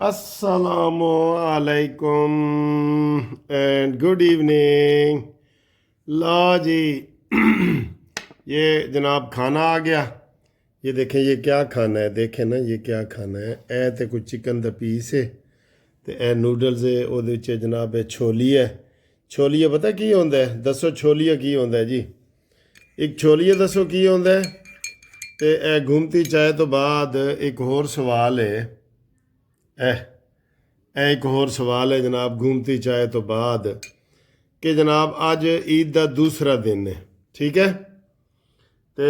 अस्सलामु अलैकुम and good evening. लो जी ये जनाब खाना आ गया। ये देखें ये क्या खाना है, देखें ना ये क्या खाना है। ए ते कोई चिकन दा पीस है ते ए नूडल्स है, ओहदे विच जनाब ए छोलिए। छोलिए पता की होंदा है? दसो छोलिए की होंदा है जी। एक छोलिए दसो की होंदा है। ते ए घूमती चाय तो बाद एक होर सवाल है। एक होर सवाल है जनाब घूमती चाय तो बाद कि जनाब अज ईद का दूसरा दिन है, ठीक है। तो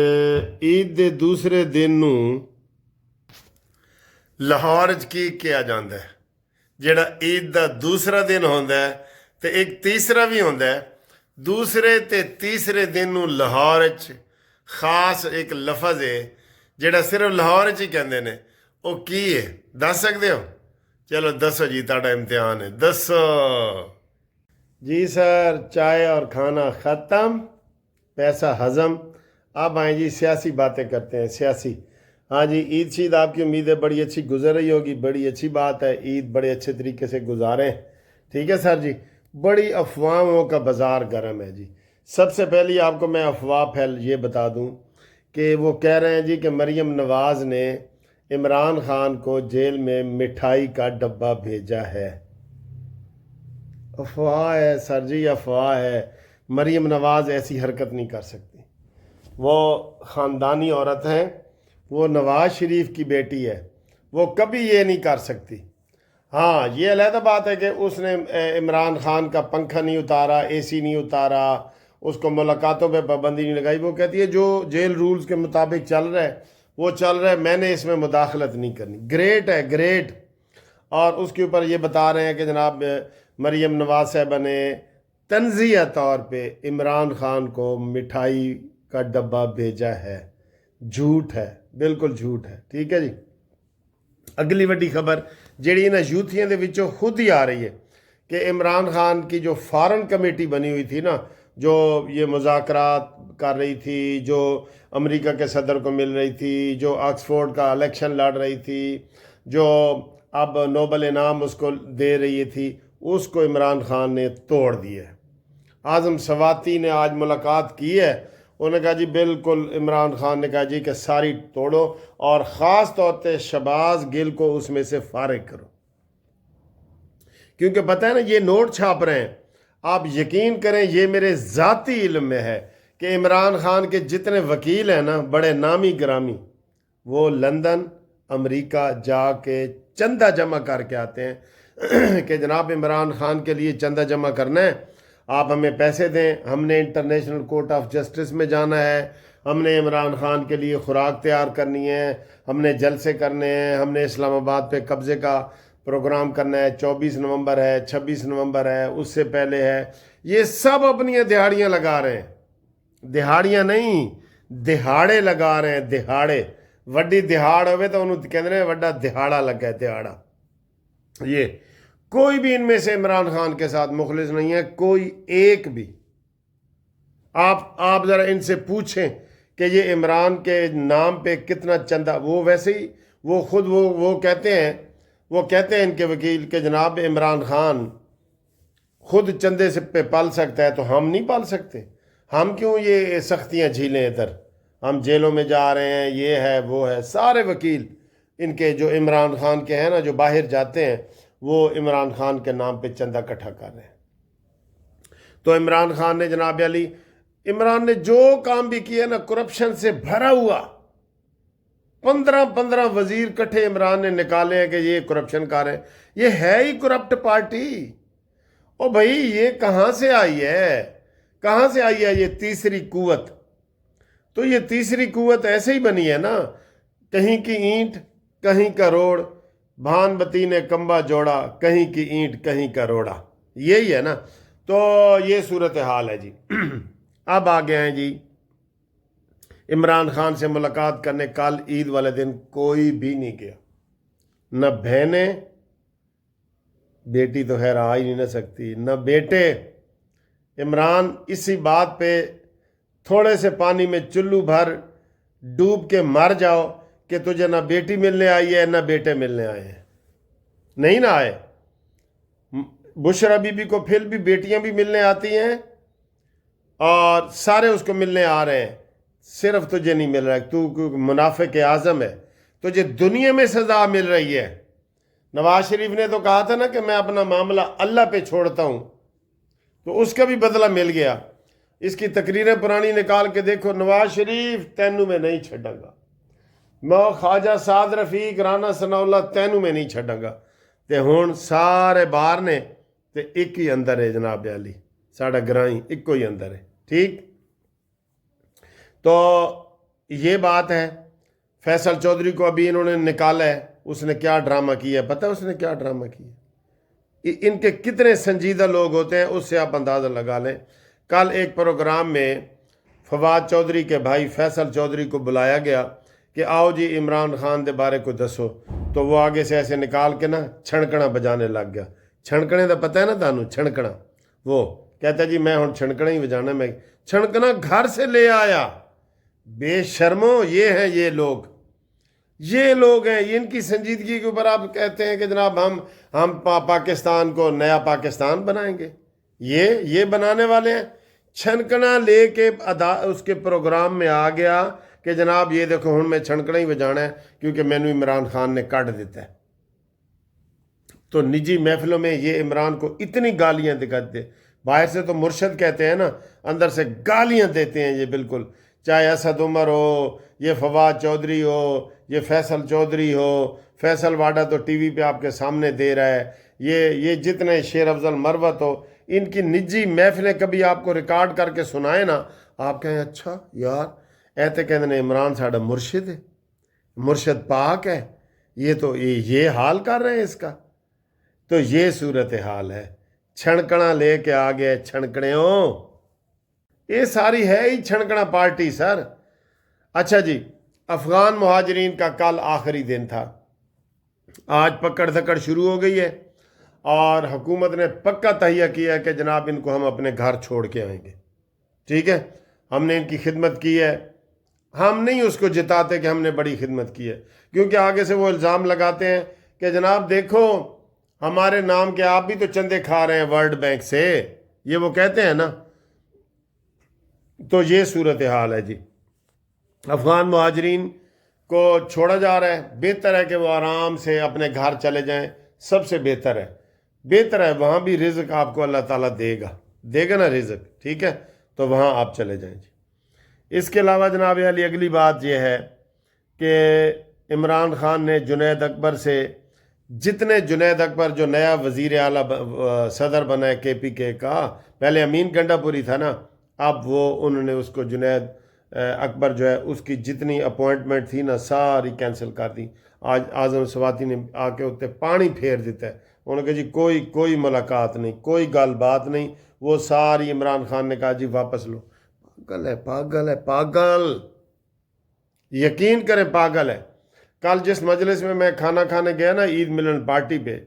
ईद के दूसरे दिन नू लाहौर च की किया जाता है। जेड़ा ईद का दूसरा दिन होंदा है तो एक तीसरा भी होंदा है। दूसरे ते तीसरे दिन नू लाहौर च खास एक लफज है जेड़ा सिर्फ लाहौर च ही कहते हैं। वो की है दस सकते हो? चलो दसो जी, ताड़ा इम्तिहान है, दसो जी। सर चाय और खाना ख़त्म, पैसा हज़म। अब आए जी सियासी बातें करते हैं, सियासी। हाँ जी, ईद शीद आपकी उम्मीदें बड़ी अच्छी गुजर रही होगी, बड़ी अच्छी बात है। ईद बड़े अच्छे तरीके से गुजारें, ठीक है सर जी। बड़ी अफवाहों का बाज़ार गर्म है जी। सबसे पहले आपको मैं अफवाह फैल ये बता दूं कि वो कह रहे हैं जी कि मरीम नवाज़ ने इमरान खान को जेल में मिठाई का डब्बा भेजा है। अफवाह है सर जी, अफवाह है। मरीम नवाज़ ऐसी हरकत नहीं कर सकती। वो ख़ानदानी औरत है, वो नवाज़ शरीफ की बेटी है, वो कभी ये नहीं कर सकती। हाँ, ये अलहदा बात है कि उसने इमरान खान का पंखा नहीं उतारा, एसी नहीं उतारा, उसको मुलाकातों पे पाबंदी नहीं लगाई। वो कहती है जो जेल रूल्स के मुताबिक चल रहा है वो चल रहा है, मैंने इसमें मुदाखलत नहीं करनी। ग्रेट है, ग्रेट। और उसके ऊपर ये बता रहे हैं कि जनाब मरीम नवाज साहबा ने तंज़िया तौर पे इमरान खान को मिठाई का डब्बा भेजा है। झूठ है, बिल्कुल झूठ है, ठीक है जी। अगली वड्डी खबर जिहड़ी इन्हां यूथियां दे विचों खुद ही आ रही है कि इमरान खान की जो फॉरेन कमेटी बनी हुई थी ना, जो ये मुज़ाकरात कर रही थी, जो अमेरिका के सदर को मिल रही थी, जो ऑक्सफोर्ड का इलेक्शन लड़ रही थी, जो अब नोबल इनाम उसको दे रही थी, उसको इमरान खान ने तोड़ दिया है। आज़म सवाती ने आज मुलाकात की है, उन्होंने कहा जी बिल्कुल, इमरान खान ने कहा जी कि सारी तोड़ो और ख़ास तौर पे शहबाज गिल को उसमें से फारिग करो, क्योंकि पता है ना ये नोट छाप रहे हैं। आप यकीन करें, ये मेरे ज़ाती इल्म में है कि इमरान खान के जितने वकील हैं ना, बड़े नामी ग्रामी, वो लंदन अमेरिका जाके चंदा जमा करके आते हैं कि जनाब इमरान खान के लिए चंदा जमा करना है, आप हमें पैसे दें, हमने इंटरनेशनल कोर्ट ऑफ जस्टिस में जाना है, हमने इमरान खान के लिए खुराक तैयार करनी है, हमने जलसे करने हैं, हमने इस्लामाबाद पे कब्ज़े का प्रोग्राम करना है, 24 नवंबर है, 26 नवंबर है, उससे पहले है। ये सब अपनी दिहाड़ियाँ लगा रहे हैं। दिहाड़ियाँ नहीं, दिहाड़े लगा रहे हैं, दिहाड़े। वड्डी दिहाड़ होवे तो उन्होंने कहते हैं वड्डा दिहाड़ा लगा है, दिहाड़ा। ये कोई भी इनमें से इमरान खान के साथ मुखलिस नहीं है, कोई एक भी। आप ज़रा इनसे पूछें कि ये इमरान के नाम पे कितना चंदा, वो वैसे ही वो खुद वो कहते हैं इनके वकील के जनाब इमरान खान खुद चंदे से पे पाल सकता है तो हम नहीं पाल सकते। हम क्यों ये सख्तियाँ झीलें? इधर हम जेलों में जा रहे हैं, ये है वो है। सारे वकील इनके जो इमरान खान के हैं ना, जो बाहर जाते हैं, वो इमरान खान के नाम पे चंदा इकट्ठा कर रहे हैं। तो इमरान खान ने जनाब अली, इमरान ने जो काम भी किया ना, करप्शन से भरा हुआ। 15 वजीर इकट्ठे इमरान ने निकाले हैं कि ये करप्शन कर रहे हैं। ये है ही करप्ट पार्टी। ओ भाई, ये कहाँ से आई है, कहाँ से आई है ये तीसरी कुव्वत? तो ये तीसरी कुव्वत ऐसे ही बनी है ना, कहीं की ईंट कहीं का रोड़, भानबती ने कंबा जोड़ा, कहीं की ईंट कहीं का रोड़ा, यही है ना। तो ये सूरत हाल है जी। अब आ गए हैं जी इमरान खान से मुलाकात करने। कल ईद वाले दिन कोई भी नहीं गया, न बहनें, बेटी तो खैर आ ही नहीं ना सकती, न बेटे। इमरान इसी बात पे थोड़े से पानी में चुल्लू भर डूब के मर जाओ कि तुझे ना बेटी मिलने आई है ना बेटे मिलने आए हैं। नहीं ना आए। बुशरा बीबी को फिर भी बेटियां भी मिलने आती हैं और सारे उसको मिलने आ रहे हैं, सिर्फ तुझे नहीं मिल रहा है, तू मुनाफिक आज़म है, तुझे दुनिया में सज़ा मिल रही है। नवाज शरीफ ने तो कहा था ना कि मैं अपना मामला अल्लाह पे छोड़ता हूँ, तो उसका भी बदला मिल गया। इसकी तकरीरें पुरानी निकाल के देखो, नवाज शरीफ तैनू में नहीं छड़ांगा, मैं ख्वाजा साद रफीक राना सनाउल्ला तैनू में नहीं छड़ांगा। ते हुण सारे बाहर ने ते एक ही अंदर है जनाब अली, साड़ा ग्राई इको ही अंदर है। ठीक, तो ये बात है। फैसल चौधरी को अभी इन्होंने निकाला है, उसने क्या ड्रामा किया है, पता है उसने क्या ड्रामा किया? इनके कितने संजीदा लोग होते हैं उससे आप अंदाज़ा लगा लें। कल एक प्रोग्राम में फवाद चौधरी के भाई फैसल चौधरी को बुलाया गया कि आओ जी इमरान खान के बारे को दसो, तो वो आगे से ऐसे निकाल के ना छणकना बजाने लग गया। छणकने का पता है ना तानू, छणकना, वो कहता जी मैं हूँ छणकना ही बजाना। मैं छणकना घर से ले आया। बेशर्मो, ये हैं ये लोग हैं। इनकी संजीदगी के ऊपर आप कहते हैं कि जनाब हम पाकिस्तान को नया पाकिस्तान बनाएंगे। ये बनाने वाले हैं। छनकना लेके उसके प्रोग्राम में आ गया कि जनाब ये देखो हूँ मैं छनकना ही बजाना है क्योंकि मैनू इमरान खान ने काट दिता है। तो निजी महफिलों में ये इमरान को इतनी गालियां दिखाते, बाहर से तो मुर्शद कहते हैं ना, अंदर से गालियां देते हैं ये बिल्कुल। चाहे असद उमर हो, ये फवाद चौधरी हो, ये फैसल चौधरी हो, फैसल वाडा तो टीवी पे आपके सामने दे रहा है, ये जितने शेर अफजल मरवत हो, इनकी निजी महफिलें कभी आपको रिकॉर्ड करके सुनाए ना, आप कहें अच्छा यार ऐते कहते ने इमरान साड़ा मुर्शिद है, मुर्शद पाक है, ये तो ये हाल कर रहे हैं इसका। तो ये सूरत हाल है। छणकना लेके आ गए छणकने हो, ये सारी है ही छणकना पार्टी सर। अच्छा जी, अफगान मुहाजिरीन का कल आखिरी दिन था। आज पकड़ धकड़ शुरू हो गई है और हुकूमत ने पक्का तहिया किया है कि जनाब इनको हम अपने घर छोड़ के आएंगे। ठीक है, हमने इनकी खिदमत की है, हम नहीं उसको जिताते कि हमने बड़ी खिदमत की है, क्योंकि आगे से वो इल्ज़ाम लगाते हैं कि जनाब देखो हमारे नाम के आप भी तो चंदे खा रहे हैं वर्ल्ड बैंक से, ये वो कहते हैं ना। तो ये सूरत हाल है जी। अफगान मुहाजिरीन को छोड़ा जा रहा है, बेहतर है कि वो आराम से अपने घर चले जाएं, सबसे बेहतर है वहाँ भी रिज़्क आपको अल्लाह ताला देगा ना रिज़्क, ठीक है, तो वहाँ आप चले जाएं जी। इसके अलावा जनाब अली अगली बात यह है कि इमरान खान ने जुनैद अकबर से, जुनैद अकबर जो नया वज़ीर आला सदर बना है KPK का, पहले अमीन गंडापुरी था ना, अब वो उन्होंने उसको जुनैद अकबर जो है उसकी जितनी अपॉइंटमेंट थी ना सारी कैंसिल कर दी। आज आज़म स्वाति ने आके उत्ते पानी फेर दिता है, उन्होंने कहा जी कोई मुलाकात नहीं, कोई गल बात नहीं, वो सारी इमरान खान ने कहा जी वापस लो। पागल है, यकीन करें पागल है। कल जिस मजलिस में मैं खाना खाने गया ना ईद मिलन पार्टी पे,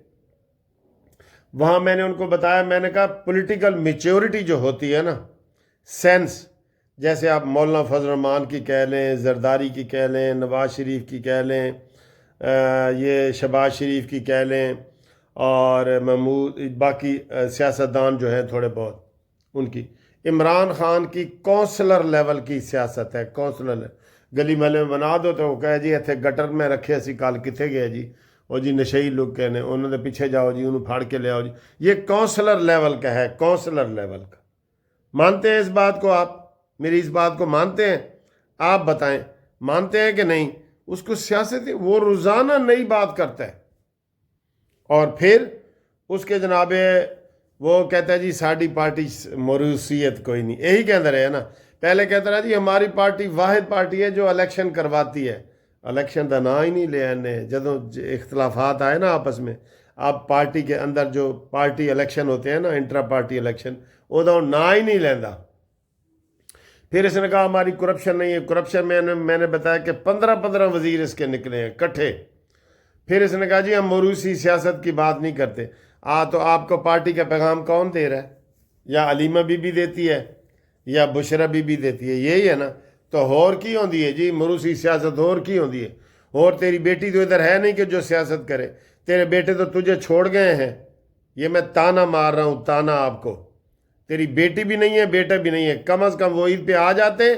वहाँ मैंने उनको बताया, मैंने कहा पॉलिटिकल मैच्योरिटी जो होती है ना, सेंस, जैसे आप मौलाना फजल रहमान की कह लें, जरदारी की कह लें, नवाज शरीफ की कह लें, ये शहबाज शरीफ की कह लें, और महमूद बाकी सियासतदान जो हैं थोड़े बहुत उनकी, इमरान खान की कौंसलर लेवल की सियासत है। कौंसलर गली महल में बना दो तो वो कहे जी इतने गटर में रखे असी कल कितने गए जी, और जी नशई लोग कहने उन्होंने पीछे जाओ जी, उन्होंने फाड़ के ले आओ जी। ये कौंसलर लेवल का है, कौंसलर लेवल का। मानते हैं इस बात को? आप मेरी इस बात को मानते हैं? आप बताएं, मानते हैं कि नहीं? उसको सियासत, वो रोज़ाना नई बात करता है और फिर उसके जनाबे वो कहता है जी साड़ी पार्टी मरूसियत कोई नहीं, यही कहता रहे ना। पहले कहता रहा जी हमारी पार्टी वाहिद पार्टी है जो इलेक्शन करवाती है। इलेक्शन का ना ही नहीं ले आने, जदों इख्तलाफात आए ना आपस में, आप पार्टी के अंदर जो पार्टी इलेक्शन होते हैं ना, इंट्रा पार्टी इलेक्शन, उदों ना ही नहीं लेंदा। फिर इसने कहा हमारी करप्शन नहीं है। करप्शन मैंने बताया कि 15 वजीर इसके निकले हैं इकट्ठे। फिर इसने कहा जी हम मरूसी सियासत की बात नहीं करते। तो आपको पार्टी का पैगाम कौन दे रहा है? या अलीमा बीबी देती है या बुशरा बीबी देती है, यही है ना। तो होर की होंदी है जी मरूसी सियासत, होर की होंदी है? और तेरी बेटी तो इधर है नहीं कि जो सियासत करे, तेरे बेटे तो तुझे छोड़ गए हैं, ये मैं ताना मार रहा हूँ, ताना आपको। तेरी बेटी भी नहीं है, बेटा भी नहीं है, कम अज़ कम वो ईद पे आ जाते,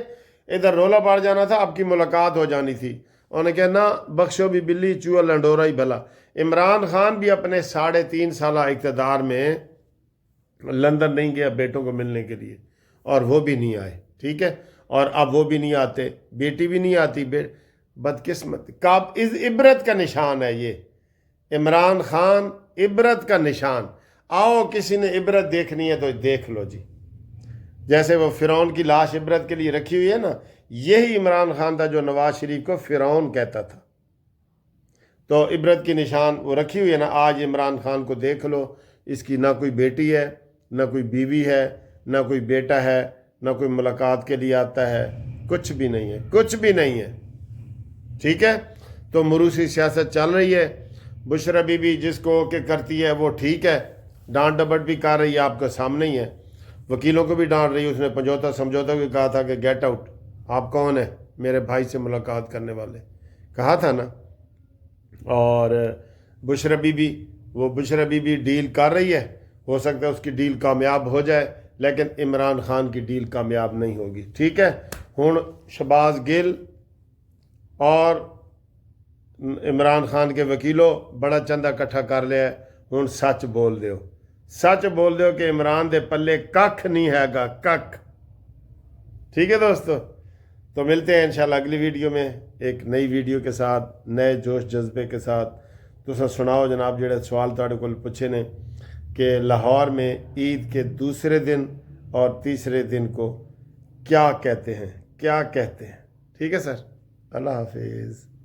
इधर रोला पड़ जाना था, आपकी मुलाकात हो जानी थी। उन्होंने कहा ना, बख्शो भी बिल्ली, चूहा लंडोरा ही भला। इमरान खान भी अपने 3.5 साल इक़्तिदार में लंदन नहीं गया बेटों को मिलने के लिए, और वो भी नहीं आए, ठीक है। और अब वो भी नहीं आते, बेटी भी नहीं आती। बदकिस्मत का इस इबरत का निशान है ये। इमरान खान इबरत का निशान। आओ, किसी ने इबरत देखनी है तो देख लो जी। जैसे वो फ़िरौन की लाश इबरत के लिए रखी हुई है ना, यही इमरान खान था जो नवाज शरीफ को फ़िरौन कहता था। तो इबरत की निशान वो रखी हुई है ना, आज इमरान खान को देख लो। इसकी ना कोई बेटी है, ना कोई बीवी है, ना कोई बेटा है, ना कोई मुलाकात के लिए आता है, कुछ भी नहीं है, कुछ भी नहीं है, ठीक है। तो मुरूसी सियासत चल रही है। बुशरा बीबी जिसको के करती है वो ठीक है, डांट डपट भी कर रही है, आपके सामने ही है। वकीलों को भी डांट रही है। उसने समझौता भी कहा था कि गेट आउट, आप कौन है मेरे भाई से मुलाकात करने वाले, कहा था ना। और बुशरा बीबी डील कर रही है, हो सकता है उसकी डील कामयाब हो जाए, लेकिन इमरान खान की डील कामयाब नहीं होगी, ठीक है। हुण शहबाज गिल और इमरान खान के वकीलों बड़ा चंदा इकट्ठा कर लिया। हुण सच बोल दो, सच बोल दो कि इमरान दे पल्ले कख नहीं हैगा, कख, ठीक है दोस्तों। तो मिलते हैं इंशाल्लाह अगली वीडियो में, एक नई वीडियो के साथ, नए जोश जज्बे के साथ। तुसां सुनाओ जनाब, जेड़े सवाल तुहाडे कोल पुछे ने कि लाहौर में ईद के दूसरे दिन और तीसरे दिन को क्या कहते हैं, क्या कहते हैं, ठीक है सर। अल्लाह हाफिज़।